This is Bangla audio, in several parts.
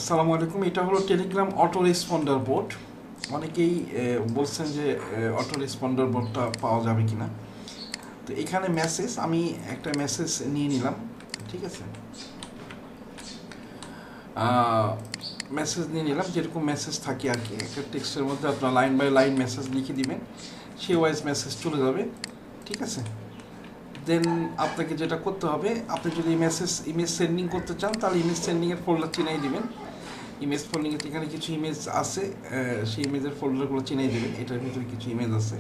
আসসালামু আলাইকুম। এটা হলো টেলিগ্রাম অটো রেসপন্ডার বোর্ড। অনেকেই বলছেন যে অটো রেসপন্ডার বোর্ডটা পাওয়া যাবে কিনা। তো এখানে মেসেজ, আমি একটা মেসেজ নিয়ে নিলাম, ঠিক আছে। মেসেজ নিয়ে নিলাম, যেরকম মেসেজ থাকে আর কি, একটা টেক্সটের মধ্যে আপনার লাইন বাই লাইন মেসেজ লিখে দিবেন, সে ওয়াইজ মেসেজ চলে যাবে, ঠিক আছে। দেন আপনাকে যেটা করতে হবে, আপনি যদি ইমেজ সেন্ডিং করতে চান তাহলে ইমেজ সেন্ডিংয়ের ফোল্ডার চিনাই দিবেন। ইমেজ ফোল্ডিংয়ে এখানে কিছু ইমেজ আছে, সেই ইমেজের ফোল্ডারগুলো চিনাই দেবেন, এটার ভিতরে কিছু ইমেজ আছে।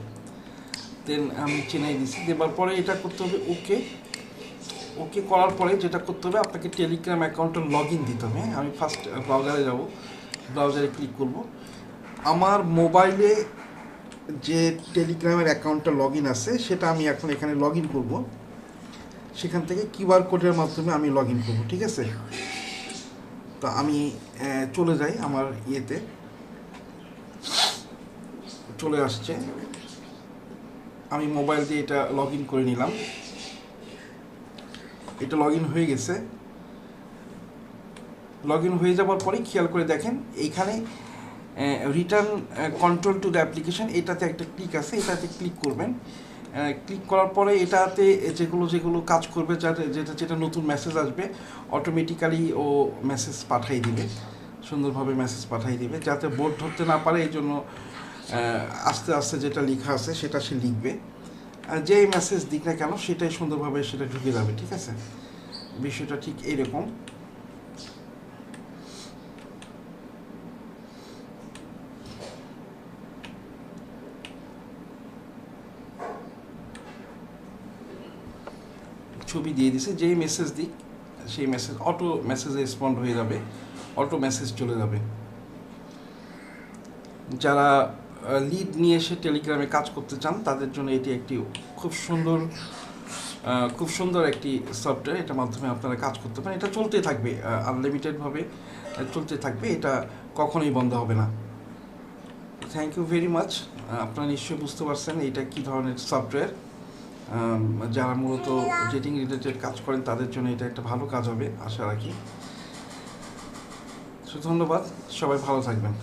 দেন আমি চিনাই দিছি, দেবার পরে এটা করতে হবে ওকে। ওকে করার পরে যেটা করতে হবে, আপনাকে টেলিগ্রাম অ্যাকাউন্টে লগ ইন দিতে হবে। আমি ফার্স্ট ব্রাউজারে যাব, ব্রাউজারে ক্লিক করব। আমার মোবাইলে যে টেলিগ্রামের অ্যাকাউন্টটা লগ ইন আছে সেটা আমি এখন এখানে লগ ইন করবো। সেখান থেকে কিউআর কোডের মাধ্যমে আমি লগ ইন করবো, ঠিক আছে। তো আমি চলে যাই আমার ইয়েতে, চলে আসছে। আমি মোবাইল দিয়ে এটা লগ ইন করে নিলাম, এটা লগ ইন হয়ে গেছে। লগ ইন হয়ে যাওয়ার পরে খেয়াল করে দেখেন এইখানে return control to the application, এটাতে একটা ক্লিক আছে, এটাতে ক্লিক করবেন। ক্লিক করার পরে এটাতে যেগুলো কাজ করবে, যেটা নতুন মেসেজ আসবে অটোমেটিক্যালি ও মেসেজ পাঠিয়ে দিবে, সুন্দরভাবে মেসেজ পাঠিয়ে দিবে। যাতে বোর্ড ধরতে না পারে এই জন্য আস্তে আস্তে যেটা লেখা আছে সেটা সে লিখবে। যেই মেসেজ দিক না কেন সেটাই সুন্দরভাবে সেটা ঢুকে যাবে, ঠিক আছে। বিষয়টা ঠিক এইরকম। ছবি দিয়ে দিছে, যেই মেসেজ দিক সেই মেসেজ অটো মেসেজে রেসপন্ড হয়ে যাবে, অটো মেসেজ চলে যাবে। যারা লিড নিয়ে এসে টেলিগ্রামে কাজ করতে চান তাদের জন্য এটি একটি খুব সুন্দর একটি সফটওয়্যার। এটার মাধ্যমে আপনারা কাজ করতে পারেন, এটা চলতে থাকবে, আনলিমিটেডভাবে চলতে থাকবে, এটা কখনোই বন্ধ হবে না। Thank you very much. আপনারা নিশ্চয়ই বুঝতে পারছেন এটা কী ধরনের সফটওয়্যার। যারা মূলত ডেটিং রিলেটেড কাজ করেন তাদের জন্য এটা একটা ভালো কাজ হবে আশা রাখি। ধন্যবাদ, সবাই ভালো থাকবেন।